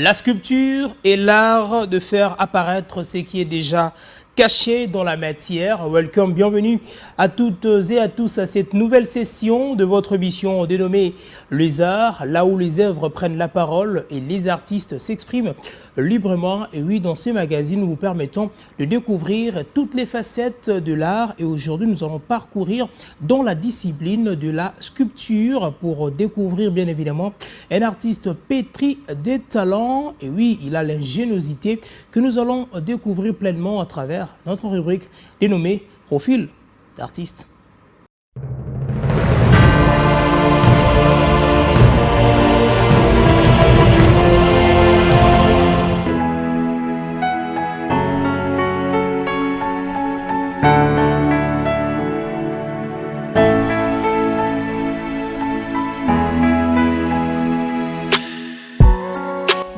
La sculpture est l'art de faire apparaître ce qui est déjà caché dans la matière. Welcome, bienvenue à toutes et à tous à cette nouvelle session de votre émission dénommée Les Arts, là où les œuvres prennent la parole et les artistes s'expriment librement. Et oui, dans ce magazine, nous vous permettons de découvrir toutes les facettes de l'art. Et aujourd'hui, nous allons parcourir dans la discipline de la sculpture pour découvrir bien évidemment un artiste pétri des talents. Et oui, il a l'ingéniosité que nous allons découvrir pleinement à travers notre rubrique dénommée Profil d'artiste.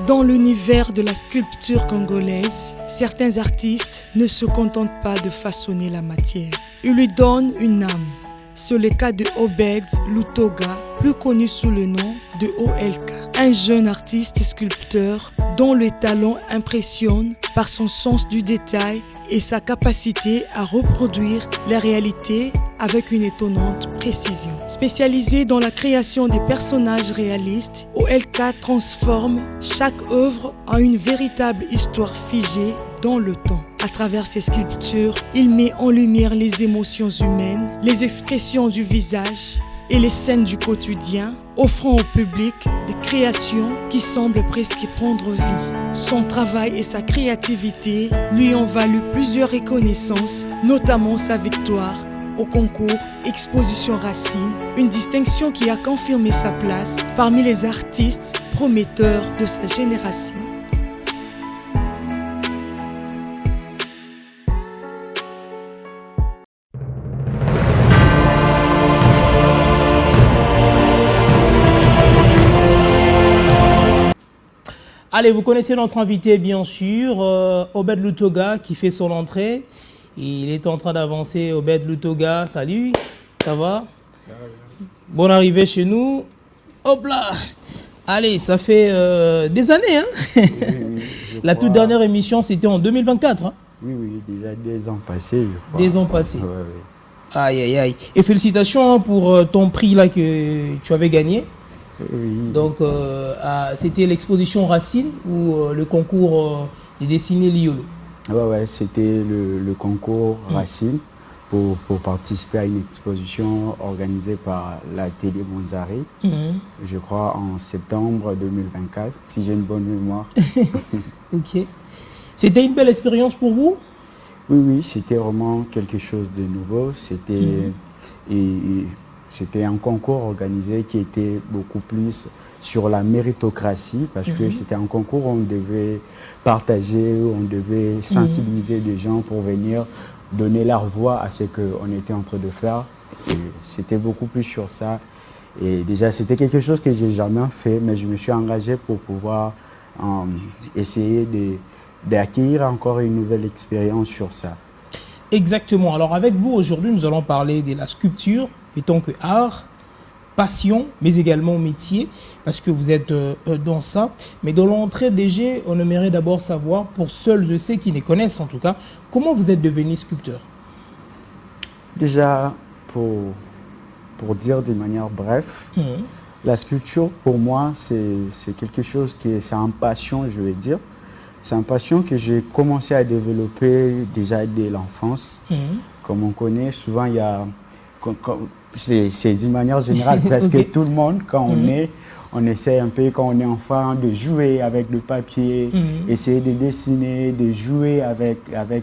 Dans l'univers de la sculpture congolaise, certains artistes ne se contentent pas de façonner la matière. Ils lui donnent une âme. C'est le cas de Obed Lutoga, plus connu sous le nom de OLK. Un jeune artiste sculpteur dont le talent impressionne par son sens du détail et sa capacité à reproduire la réalité avec une étonnante précision. Spécialisé dans la création des personnages réalistes, OLK transforme chaque œuvre en une véritable histoire figée dans le temps. À travers ses sculptures, il met en lumière les émotions humaines, les expressions du visage et les scènes du quotidien, offrant au public des créations qui semblent presque prendre vie. Son travail et sa créativité lui ont valu plusieurs reconnaissances, notamment sa victoire au concours Exposition Racine, une distinction qui a confirmé sa place parmi les artistes prometteurs de sa génération. Allez, vous connaissez notre invité, bien sûr, Obed Lutoga, qui fait son entrée. Il est en train d'avancer. Obed Lutoga, salut, ça va? Bonne arrivée chez nous. Hop là! Allez, ça fait des années, hein? Oui, La toute dernière émission, c'était en 2024. Hein? Oui, déjà 2 ans passés, je crois. 2 ans passés. Ouais. Aïe, aïe, aïe. Et félicitations pour ton prix là que tu avais gagné. Oui. Donc, c'était l'exposition Racine ou le concours de dessiner Liolo? Ouais, c'était le concours Racine pour participer à une exposition organisée par la Télé Monzari, je crois en septembre 2024, si j'ai une bonne mémoire. Ok. C'était une belle expérience pour vous? Oui, c'était vraiment quelque chose de nouveau. C'était un concours organisé qui était beaucoup plus sur la méritocratie, parce que c'était un concours où on devait partager, où on devait sensibiliser des gens pour venir donner leur voix à ce qu'on était en train de faire. Et c'était beaucoup plus sur ça. Et déjà, c'était quelque chose que j'ai jamais fait, mais je me suis engagé pour pouvoir essayer d'acquérir encore une nouvelle expérience sur ça. Exactement. Alors avec vous, aujourd'hui, nous allons parler de la sculpture, étant que art, passion, mais également métier, parce que vous êtes dans ça. Mais dans l'entrée déjà, on aimerait d'abord savoir, pour seuls ceux qui les connaissent en tout cas, comment vous êtes devenu sculpteur? Déjà, pour dire de manière bref, la sculpture, pour moi, c'est quelque chose c'est une passion, je vais dire. C'est une passion que j'ai commencé à développer déjà dès l'enfance. Comme on connaît, souvent, il y a... C'est d'une manière générale, presque tout le monde, quand on essaie un peu, quand on est enfant, de jouer avec le papier, essayer de dessiner, de jouer avec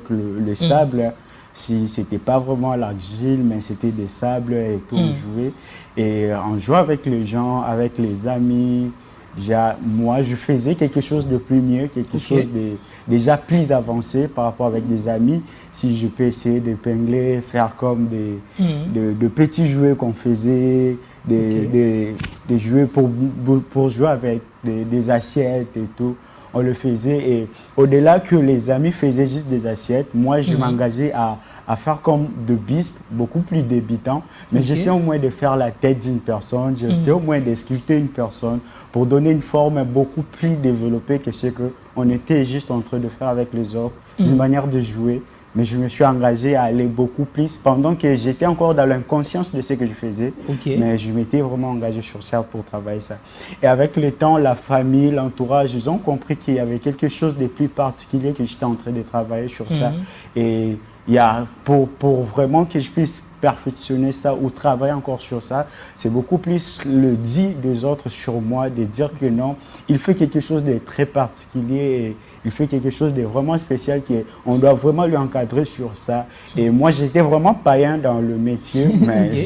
le sable. Si c'était pas vraiment l'argile, mais c'était des sables et tout, on jouait. Et on jouait avec les gens, avec les amis. Déjà, moi, je faisais quelque chose de plus mieux, quelque chose de déjà plus avancé par rapport avec des amis. Si je peux essayer d'épingler, faire comme de petits jouets qu'on faisait, des jouets pour jouer avec des assiettes et tout. On le faisait et au-delà que les amis faisaient juste des assiettes, moi, je m'engageais à à faire comme de bistes, beaucoup plus débutants, mais j'essaie au moins de faire la tête d'une personne, j'essaie au moins de sculpter une personne pour donner une forme beaucoup plus développée que ce qu'on était juste en train de faire avec les autres, d'une manière de jouer. Mais je me suis engagé à aller beaucoup plus pendant que j'étais encore dans l'inconscience de ce que je faisais. Mais je m'étais vraiment engagé sur ça pour travailler ça. Et avec le temps, la famille, l'entourage, ils ont compris qu'il y avait quelque chose de plus particulier que j'étais en train de travailler sur ça. Et il y a, pour vraiment que je puisse perfectionner ça ou travailler encore sur ça, c'est beaucoup plus le dit des autres sur moi, de dire que non, il fait quelque chose de très particulier et il fait quelque chose de vraiment spécial qu'on doit vraiment lui encadrer sur ça. Et moi, j'étais vraiment païen dans le métier, mais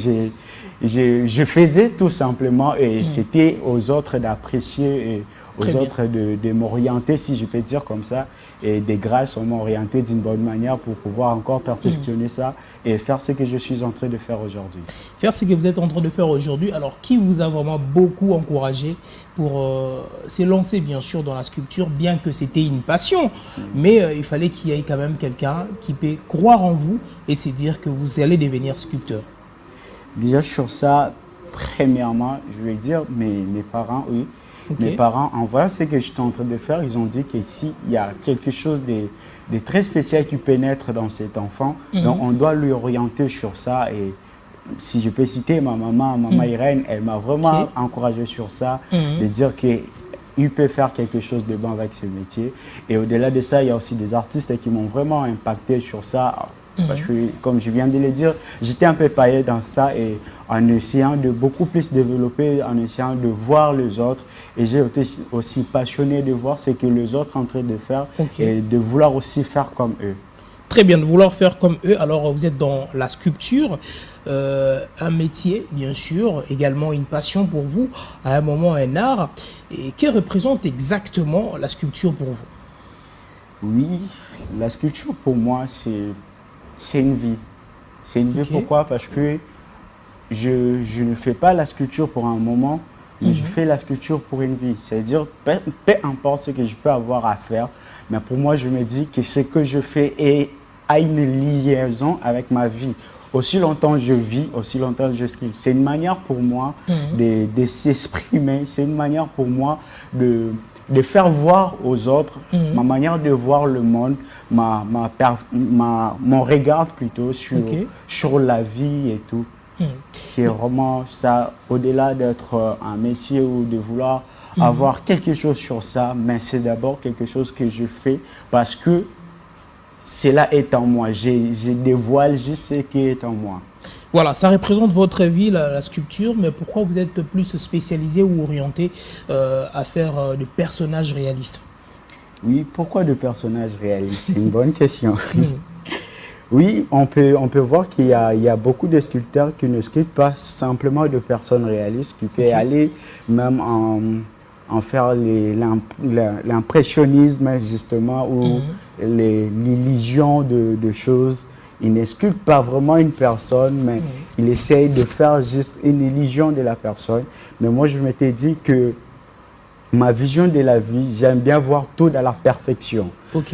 je faisais tout simplement et c'était aux autres d'apprécier et aux autres de m'orienter, si je peux dire comme ça. Et des grâces, on m'a orienté d'une bonne manière pour pouvoir encore perfectionner ça et faire ce que je suis en train de faire aujourd'hui. Faire ce que vous êtes en train de faire aujourd'hui, alors qui vous a vraiment beaucoup encouragé pour se lancer bien sûr dans la sculpture, bien que c'était une passion, mais il fallait qu'il y ait quand même quelqu'un qui peut croire en vous et se dire que vous allez devenir sculpteur? Déjà sur ça, premièrement, je vais dire mes parents, oui. Mes parents, en voyant ce que j'étais en train de faire, ils ont dit qu'ici, il y a quelque chose de très spécial qui pénètre dans cet enfant. Donc, on doit lui orienter sur ça. Et si je peux citer ma maman Irène, elle m'a vraiment encouragé sur ça, de dire qu'il peut faire quelque chose de bon avec ce métier. Et au-delà de ça, il y a aussi des artistes qui m'ont vraiment impacté sur ça. Parce que, comme je viens de le dire, j'étais un peu païen dans ça et en essayant de beaucoup plus développer, en essayant de voir les autres. Et j'ai été aussi passionné de voir ce que les autres sont en train de faire et de vouloir aussi faire comme eux. Très bien, de vouloir faire comme eux. Alors, vous êtes dans la sculpture, un métier, bien sûr, également une passion pour vous, à un moment un art. Et que représente exactement la sculpture pour vous? Oui, la sculpture pour moi, c'est une vie. C'est une vie, pourquoi? Parce que je ne fais pas la sculpture pour un moment, mais je fais la sculpture pour une vie. C'est-à-dire, peu importe ce que je peux avoir à faire, mais pour moi, je me dis que ce que je fais a une liaison avec ma vie. Aussi longtemps je vis, aussi longtemps je sculpte. C'est une manière pour moi de s'exprimer, c'est une manière pour moi de faire voir aux autres ma manière de voir le monde, mon regard plutôt sur la vie et tout. C'est vraiment ça, au-delà d'être un métier ou de vouloir avoir quelque chose sur ça, mais c'est d'abord quelque chose que je fais parce que cela est en moi. Je dévoile juste ce qui est en moi. Voilà, ça représente votre vie, la sculpture, mais pourquoi vous êtes plus spécialisé ou orienté à faire de personnages réalistes? Oui, pourquoi de personnages réalistes? C'est une bonne question. Oui, on peut voir qu'il y a beaucoup de sculpteurs qui ne sculptent pas simplement de personnes réalistes, qui peuvent aller même en faire l'impressionnisme justement ou l'illusion de choses. Il ne sculpte pas vraiment une personne, mais il essaye de faire juste une illusion de la personne. Mais moi, je m'étais dit que ma vision de la vie, j'aime bien voir tout dans la perfection.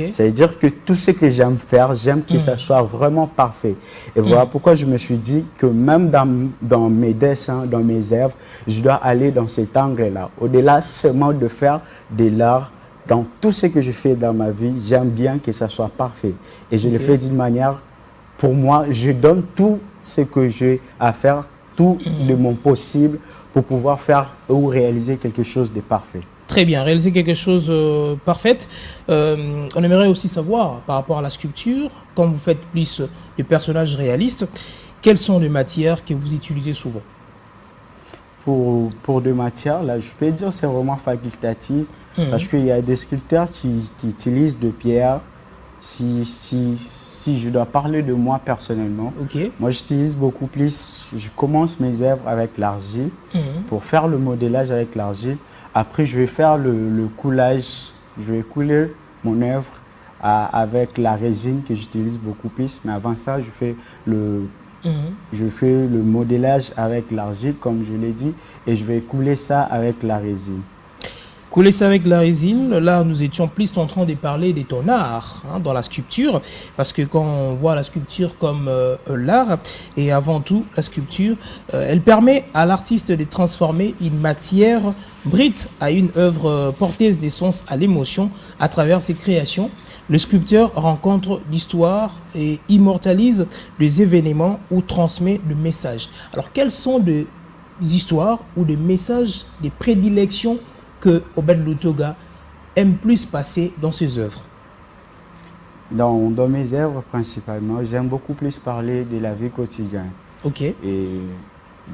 C'est-à-dire que tout ce que j'aime faire, j'aime que ça soit vraiment parfait. Et voilà pourquoi je me suis dit que même dans mes dessins, dans mes œuvres, je dois aller dans cet angle-là. Au-delà seulement de faire de l'art, dans tout ce que je fais dans ma vie, j'aime bien que ça soit parfait. Et je le fais d'une manière, pour moi, je donne tout ce que j'ai à faire, tout de mon possible pour pouvoir faire ou réaliser quelque chose de parfait. Très bien, réaliser quelque chose de parfait. On aimerait aussi savoir, par rapport à la sculpture, quand vous faites plus de personnages réalistes, quelles sont les matières que vous utilisez souvent? Pour des matières, là, je peux dire que c'est vraiment facultatif, parce qu'il y a des sculpteurs qui utilisent de pierre. Si je dois parler de moi personnellement, moi j'utilise beaucoup plus, je commence mes œuvres avec l'argile, pour faire le modélage avec l'argile. Après, je vais faire le coulage, je vais couler mon œuvre avec la résine que j'utilise beaucoup plus. Mais avant ça, je fais le modélage avec l'argile, comme je l'ai dit, et je vais couler ça avec la résine. Coller ça avec la résine, là nous étions plus en train de parler de ton art dans la sculpture, parce que quand on voit la sculpture comme l'art, et avant tout la sculpture, elle permet à l'artiste de transformer une matière brute à une œuvre porteuse d'essence à l'émotion à travers ses créations. Le sculpteur rencontre l'histoire et immortalise les événements ou transmet le message. Alors quelles sont les histoires ou des messages, des prédilections que Obed Lutoga aime plus passer dans ses œuvres? Dans mes œuvres principalement, j'aime beaucoup plus parler de la vie quotidienne. Ok. Et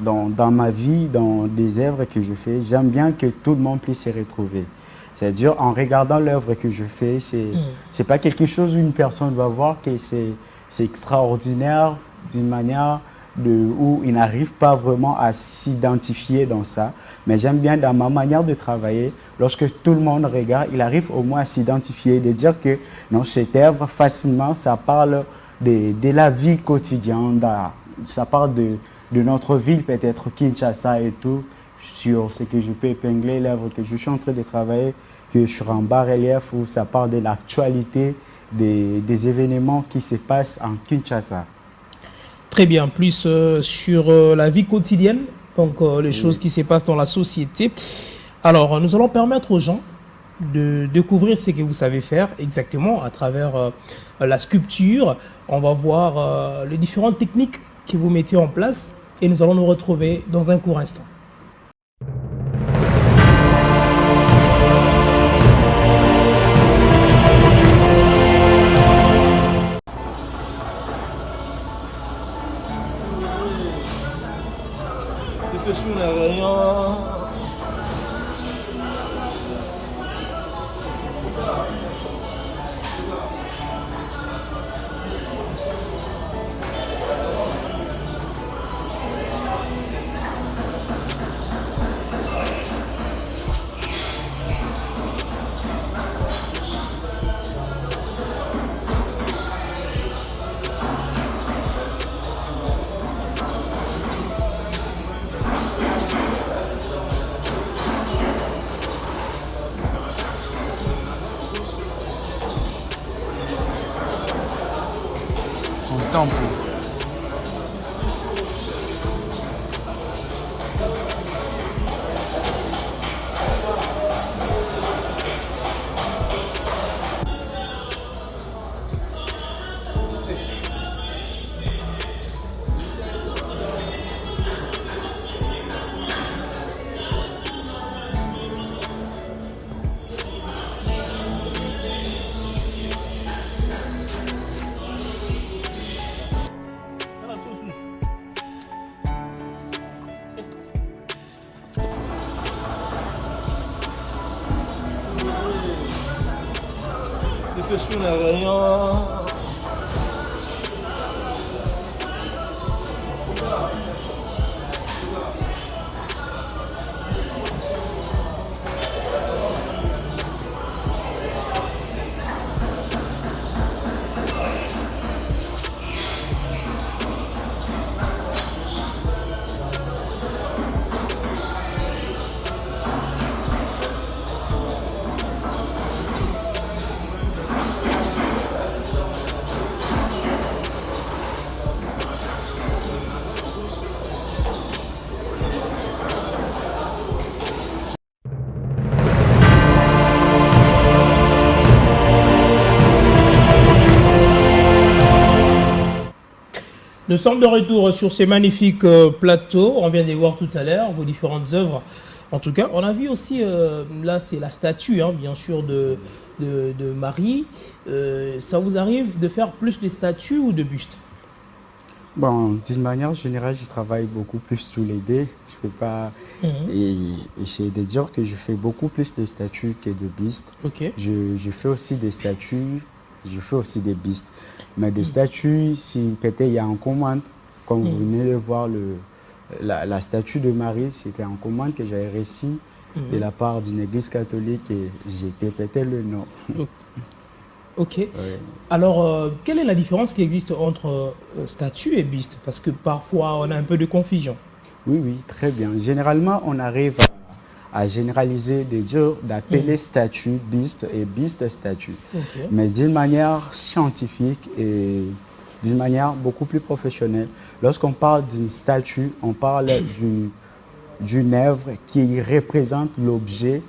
dans ma vie, dans des œuvres que je fais, j'aime bien que tout le monde puisse se retrouver. C'est-à-dire, en regardant l'œuvre que je fais, c'est pas quelque chose où une personne va voir que c'est extraordinaire d'une manière où il n'arrive pas vraiment à s'identifier dans ça. Mais j'aime bien dans ma manière de travailler, lorsque tout le monde regarde, il arrive au moins à s'identifier, de dire que dans cette œuvre, facilement, ça parle de la vie quotidienne, ça parle de notre ville, peut-être Kinshasa et tout, sur ce que je peux épingler, l'œuvre que je suis en train de travailler, que je suis en bas-relief, où ça parle de l'actualité, des événements qui se passent en Kinshasa. Très bien, plus sur la vie quotidienne, donc les choses qui se passent dans la société. Alors, nous allons permettre aux gens de découvrir ce que vous savez faire exactement à travers la sculpture. On va voir les différentes techniques que vous mettez en place et nous allons nous retrouver dans un court instant. Tempo. Nous sommes de retour sur ces magnifiques plateaux. On vient de les voir tout à l'heure, vos différentes œuvres. En tout cas, on a vu aussi, là c'est la statue, bien sûr, de Marie. Ça vous arrive de faire plus de statues ou de bustes? Bon, d'une manière générale, je travaille beaucoup plus tous les deux. Je peux pas essayer de dire que je fais beaucoup plus de statues que de bustes. Okay. Je fais aussi des statues, je fais aussi des bustes. Mais des statues, si peut-être il y a en commande, comme vous venez de voir, la statue de Marie, c'était en commande que j'avais reçue de la part d'une église catholique et j'ai répété le nom. Ok. Ouais. Alors, quelle est la différence qui existe entre statue et buste? Parce que parfois, on a un peu de confusion. Oui, très bien. Généralement, on arrive à généraliser, d'appeler statue buste et buste statue. Mais d'une manière scientifique et d'une manière beaucoup plus professionnelle, lorsqu'on parle d'une statue, on parle d'une œuvre qui représente l'objet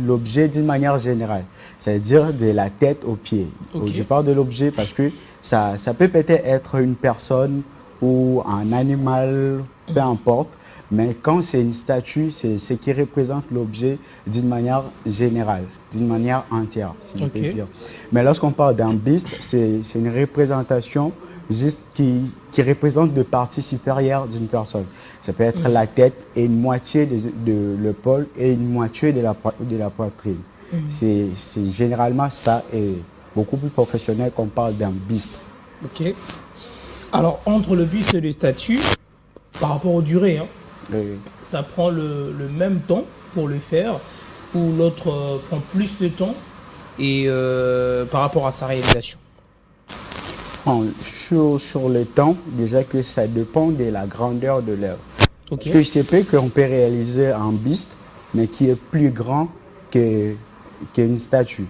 l'objet d'une manière générale, c'est-à-dire de la tête aux pieds. Je parle de l'objet parce que ça peut peut-être être une personne ou un animal, peu importe, mais quand c'est une statue, c'est ce qui représente l'objet d'une manière générale, d'une manière entière, si on peut dire. Mais lorsqu'on parle d'un buste, c'est une représentation juste qui représente des parties supérieures d'une personne. Ça peut être la tête et une moitié de l'épaule et une moitié de la poitrine. C'est généralement ça et beaucoup plus professionnel qu'on parle d'un buste. Ok. Alors, entre le buste et les statues, par rapport aux durées, ça prend le même temps pour le faire ou l'autre prend plus de temps et par rapport à sa réalisation? Sur le temps, déjà que ça dépend de la grandeur de l'œuvre. Parce que c'est peu qu'on peut réaliser un buste, mais qui est plus grand qu'une statue.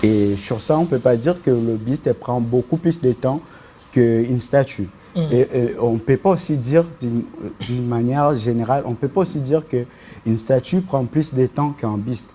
Et sur ça, on ne peut pas dire que le buste prend beaucoup plus de temps qu'une statue. Et on ne peut pas aussi dire, d'une manière générale, on ne peut pas aussi dire qu'une statue prend plus de temps qu'un buste.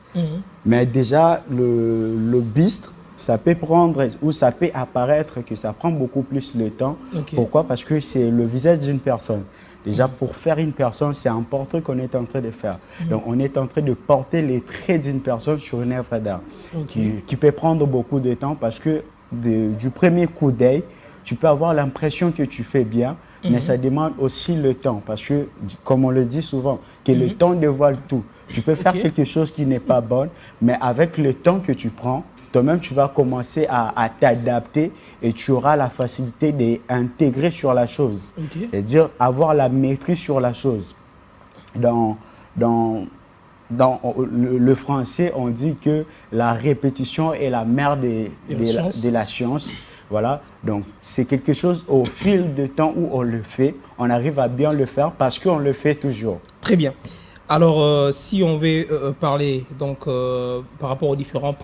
Mais déjà, le buste, ça peut prendre ou ça peut apparaître que ça prend beaucoup plus de temps. Pourquoi? Parce que c'est le visage d'une personne. Déjà, pour faire une personne, c'est un portrait qu'on est en train de faire. Donc, on est en train de porter les traits d'une personne sur une œuvre d'art qui peut prendre beaucoup de temps parce que du premier coup d'œil, tu peux avoir l'impression que tu fais bien, mais ça demande aussi le temps parce que, comme on le dit souvent, que le temps dévoile tout. Tu peux faire quelque chose qui n'est pas bon, mais avec le temps que tu prends, toi-même, tu vas commencer à t'adapter et tu auras la facilité d'intégrer sur la chose. C'est-à-dire avoir la maîtrise sur la chose. Dans le français, on dit que la répétition est la mère de la science. Voilà. Donc, c'est quelque chose au fil du temps où on le fait, on arrive à bien le faire parce qu'on le fait toujours. Très bien. Alors, si on veut parler donc, par rapport aux différents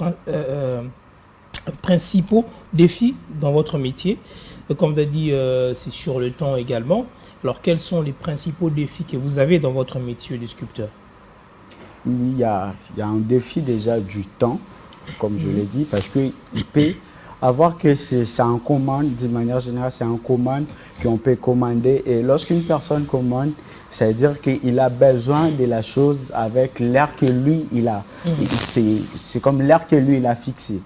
principaux défis dans votre métier, comme vous avez dit, c'est sur le temps également. Alors, quels sont les principaux défis que vous avez dans votre métier de sculpteur? Il y a un défi déjà du temps, comme je l'ai dit, parce qu'il peut avoir que c'est en commande, d'une manière générale, c'est en commande qu'on peut commander. Et lorsqu'une personne commande, c'est-à-dire qu'il a besoin de la chose avec l'air que lui, il a. C'est comme l'air que lui, il a fixé.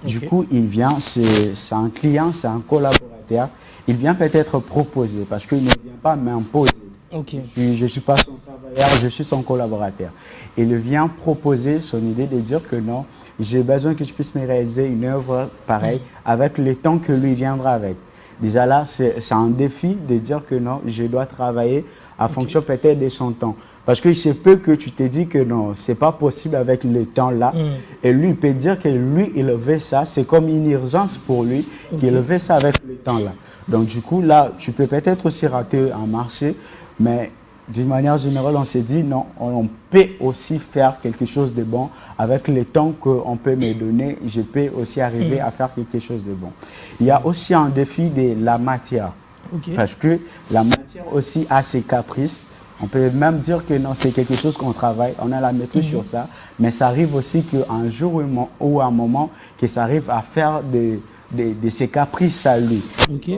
Du coup, il vient, c'est un client, c'est un collaborateur. Il vient peut-être proposer parce qu'il ne vient pas m'imposer. Je ne suis pas son travailleur, je suis son collaborateur. Il vient proposer son idée de dire que non, j'ai besoin que tu puisses me réaliser une œuvre pareille avec le temps que lui viendra avec. Déjà là, c'est un défi de dire que non, je dois travailler en fonction peut-être de son temps. Parce qu'il se peut que tu te dis que non, ce n'est pas possible avec le temps là. Et lui, il peut dire que lui, il veut ça. C'est comme une urgence pour lui qu'il veut ça avec le temps là. Donc du coup, là, tu peux peut-être aussi rater un marché, mais d'une manière générale, on s'est dit non, on peut aussi faire quelque chose de bon avec le temps qu'on peut me donner. Je peux aussi arriver à faire quelque chose de bon. Il y a aussi un défi de la matière. Parce que la matière aussi a ses caprices. On peut même dire que non, c'est quelque chose qu'on travaille, on a la maîtrise sur ça, mais ça arrive aussi qu'un jour ou un moment, que ça arrive à faire de ces caprices à lui.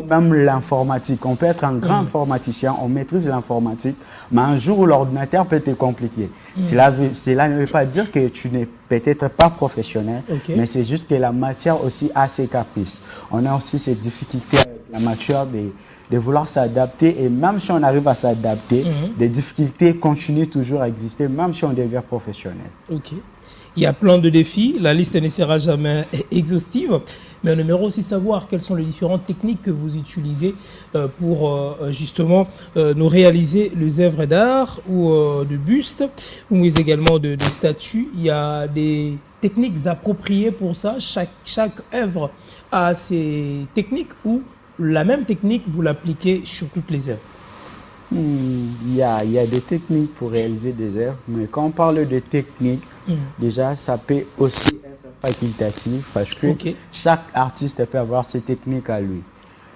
Même l'informatique, on peut être un grand informaticien, on maîtrise l'informatique, mais un jour où l'ordinateur peut être compliqué. Cela ne veut pas dire que tu n'es peut-être pas professionnel, mais c'est juste que la matière aussi a ses caprices. On a aussi ces difficultés avec la matière de vouloir s'adapter, et même si on arrive à s'adapter, des difficultés continuent toujours à exister, même si on devient professionnel. Il y a plein de défis, la liste ne sera jamais exhaustive, mais on aimerait aussi savoir quelles sont les différentes techniques que vous utilisez pour justement nous réaliser les œuvres d'art ou de bustes, ou également de statues. Il y a des techniques appropriées pour ça, chaque œuvre a ses techniques, ou la même technique, vous l'appliquez sur toutes les œuvres? Il y a des techniques pour réaliser des œuvres, mais quand on parle de technique, déjà, ça peut aussi être facultatif parce que chaque artiste peut avoir ses techniques à lui.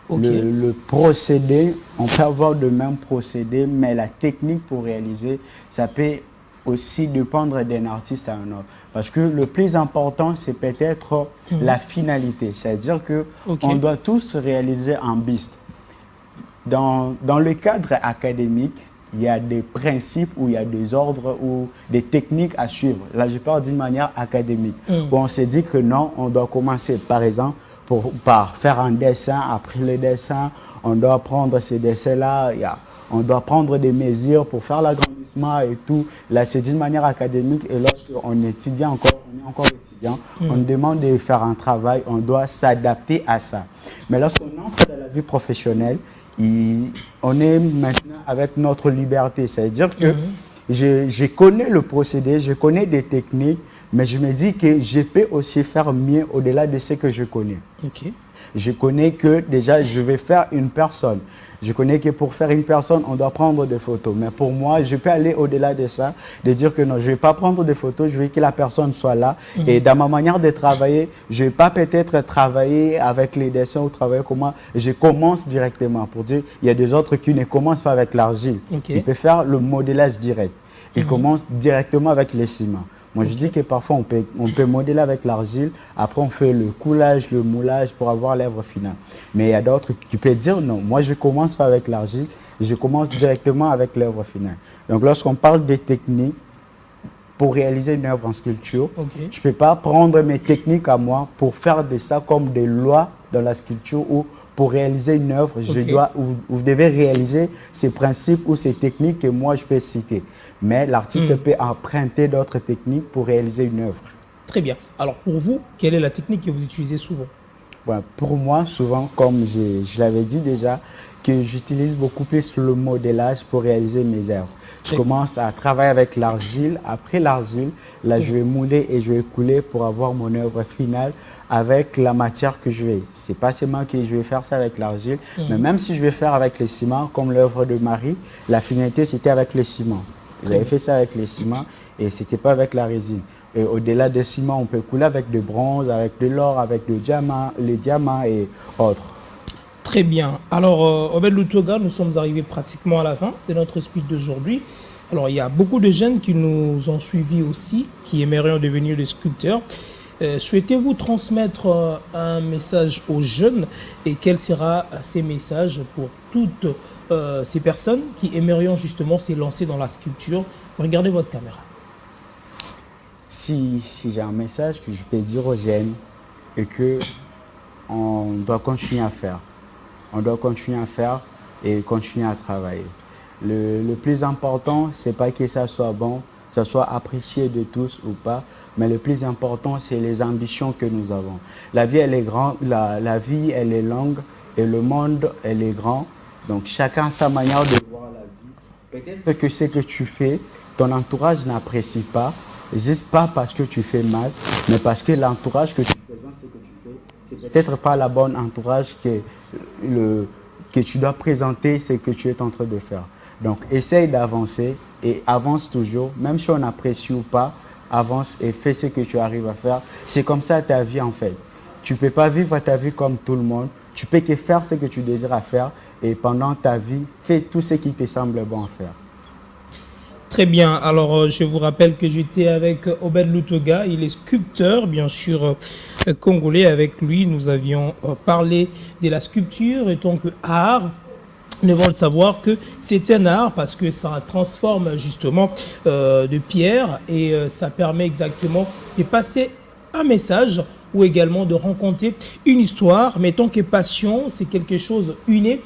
Le procédé, on peut avoir le même procédé, mais la technique pour réaliser, ça peut aussi dépendre d'un artiste à un autre. Parce que le plus important, c'est peut-être la finalité. C'est-à-dire qu'on doit tous réaliser un buste. Dans le cadre académique, il y a des principes où il y a des ordres ou des techniques à suivre. Là, je parle d'une manière académique. Où on s'est dit que non, on doit commencer, par exemple, par faire un dessin. Après le dessin, on doit prendre ces dessins-là. On doit prendre des mesures pour faire l'agrandissement et tout. Là, c'est d'une manière académique. Et lorsqu'on est étudiant on est encore étudiant, on demande de faire un travail, on doit s'adapter à ça. Mais lorsqu'on entre dans la vie professionnelle, on est maintenant avec notre liberté. C'est-à-dire que je connais le procédé, je connais des techniques, mais je me dis que je peux aussi faire mieux au-delà de ce que je connais. Je connais que déjà, je vais faire une personne. Je connais que pour faire une personne, on doit prendre des photos. Mais pour moi, je peux aller au-delà de ça, de dire que non, je ne vais pas prendre des photos, je veux que la personne soit là. Et dans ma manière de travailler, je ne vais pas peut-être travailler avec les dessins ou travailler comment. Je commence directement pour dire, il y a des autres qui ne commencent pas avec l'argile. Ils peuvent faire le modélage direct. Ils commencent directement avec les ciments. Moi, je dis que parfois, on peut modeler avec l'argile. Après, on fait le coulage, le moulage pour avoir l'œuvre finale. Mais il y a d'autres qui peuvent dire non. Moi, je ne commence pas avec l'argile. Je commence directement avec l'œuvre finale. Donc, lorsqu'on parle des techniques pour réaliser une œuvre en sculpture, je ne peux pas prendre mes techniques à moi pour faire de ça comme des lois dans la sculpture ou pour réaliser une œuvre, vous devez réaliser ces principes ou ces techniques que moi, je peux citer. Mais l'artiste peut emprunter d'autres techniques pour réaliser une œuvre. Très bien. Alors, pour vous, quelle est la technique que vous utilisez souvent? Pour moi, souvent, comme je l'avais dit déjà, que j'utilise beaucoup plus le modélage pour réaliser mes œuvres. Je commence à travailler avec l'argile. Après l'argile, là, je vais mouler et je vais couler pour avoir mon œuvre finale avec la matière que je vais. C'est pas seulement que je vais faire ça avec l'argile, mais même si je vais faire avec les ciments, comme l'œuvre de Marie, la finalité, c'était avec les ciments. J'avais fait ça avec les ciments et c'était pas avec la résine. Et au-delà des ciments, on peut couler avec du bronze, avec de l'or, avec les diamants et autres. Très bien. Alors, Obed Lutoga, nous sommes arrivés pratiquement à la fin de notre speech d'aujourd'hui. Alors, il y a beaucoup de jeunes qui nous ont suivis aussi, qui aimeraient devenir des sculpteurs. Souhaitez-vous transmettre un message aux jeunes et quel sera ces messages pour toutes ces personnes qui aimeraient justement se lancer dans la sculpture? Regardez votre caméra. Si j'ai un message que je peux dire aux jeunes et que on doit continuer à faire. On doit continuer à faire et continuer à travailler. Le plus important, c'est pas que ça soit bon, ça soit apprécié de tous ou pas, mais le plus important, c'est les ambitions que nous avons. La vie, elle est grande, la vie, elle est longue et le monde, elle est grand. Donc, chacun a sa manière de voir la vie. Peut-être que ce que tu fais, ton entourage n'apprécie pas, juste pas parce que tu fais mal, mais parce que l'entourage que tu présentes, ce que tu fais, c'est peut-être pas la bonne entourage que tu dois présenter, ce que tu es en train de faire. Donc, essaye d'avancer et avance toujours, même si on n'apprécie ou pas, avance et fais ce que tu arrives à faire. C'est comme ça ta vie en fait. Tu ne peux pas vivre ta vie comme tout le monde. Tu peux que faire ce que tu désires à faire et pendant ta vie, fais tout ce qui te semble bon à faire. Très bien. Alors, je vous rappelle que j'étais avec Obed Lutoga. Il est sculpteur, bien sûr, congolais. Avec lui, nous avions parlé de la sculpture et tant que art. Nous devons le savoir que c'est un art parce que ça transforme justement de pierre et ça permet exactement de passer un message ou également de rencontrer une histoire. Mais tant que passion, c'est quelque chose inné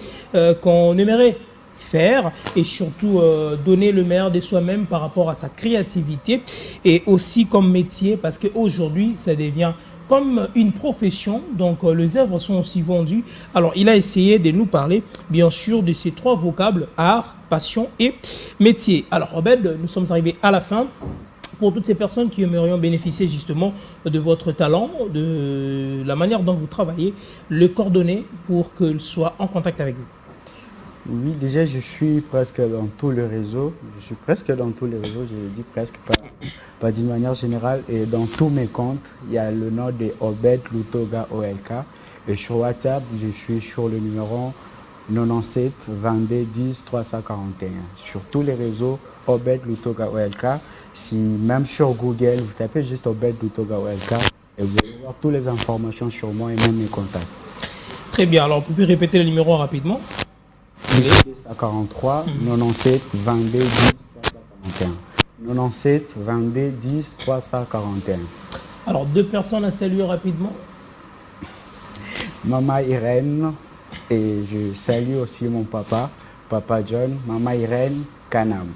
qu'on aimerait faire et surtout donner le meilleur de soi-même par rapport à sa créativité et aussi comme métier parce qu'aujourd'hui, ça devient comme une profession, donc les œuvres sont aussi vendues. Alors, il a essayé de nous parler, bien sûr, de ces trois vocables, art, passion et métier. Alors, Obed, nous sommes arrivés à la fin. Pour toutes ces personnes qui aimeraient bénéficier justement de votre talent, de la manière dont vous travaillez, les coordonnées pour qu'elles soient en contact avec vous. Oui, déjà, je suis presque dans tous les réseaux. Je suis presque dans tous les réseaux, je dis presque pas d'une manière générale. Et dans tous mes comptes, il y a le nom de Obed Lutoga OLK. Et sur WhatsApp, je suis sur le numéro 97 22 10 341. Sur tous les réseaux, Obed Lutoga OLK. Si même sur Google, vous tapez juste Obed Lutoga OLK et vous allez voir toutes les informations sur moi et même mes contacts. Très bien, alors vous pouvez répéter le numéro rapidement. 43 97 22 10 341. 97 22 10 341. Alors, 2 personnes à saluer rapidement. Maman Irène, et je salue aussi mon papa, Papa John, Maman Irène, Kanam.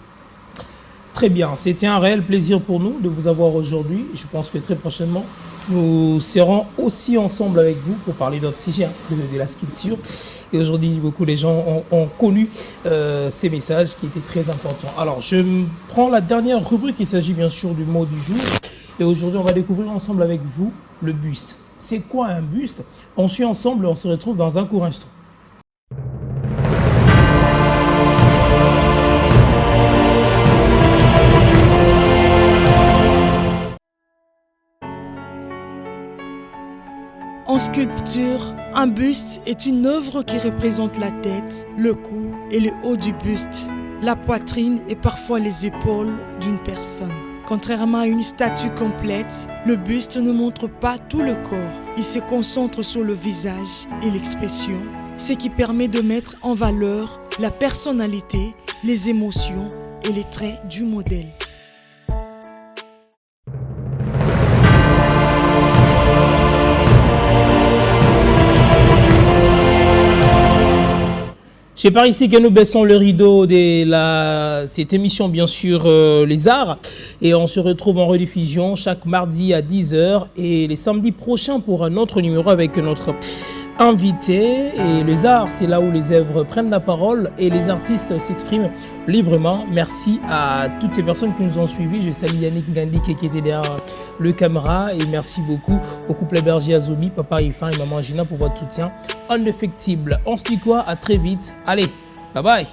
Très bien, c'était un réel plaisir pour nous de vous avoir aujourd'hui. Je pense que très prochainement, nous serons aussi ensemble avec vous pour parler d'autres sujets de la sculpture. Et aujourd'hui, beaucoup de gens ont connu ces messages qui étaient très importants. Alors, je prends la dernière rubrique, il s'agit bien sûr du mot du jour. Et aujourd'hui, on va découvrir ensemble avec vous le buste. C'est quoi un buste? On suit ensemble, on se retrouve dans un court instant. En sculpture, un buste est une œuvre qui représente la tête, le cou et le haut du buste, la poitrine et parfois les épaules d'une personne. Contrairement à une statue complète, le buste ne montre pas tout le corps. Il se concentre sur le visage et l'expression, ce qui permet de mettre en valeur la personnalité, les émotions et les traits du modèle. C'est par ici que nous baissons le rideau de cette émission, bien sûr, Les Arts. Et on se retrouve en rediffusion chaque mardi à 10h et les samedis prochains pour un autre numéro avec notre invité. Et Les Arts, c'est là où les œuvres prennent la parole et les artistes s'expriment librement. Merci à toutes ces personnes qui nous ont suivis. Je salue Yannick Gandhi qui était derrière le caméra. Et merci beaucoup au couple Berger Azumi, Papa Ifan et Maman Gina pour votre soutien indéfectible. On se dit quoi? À très vite. Allez, bye bye.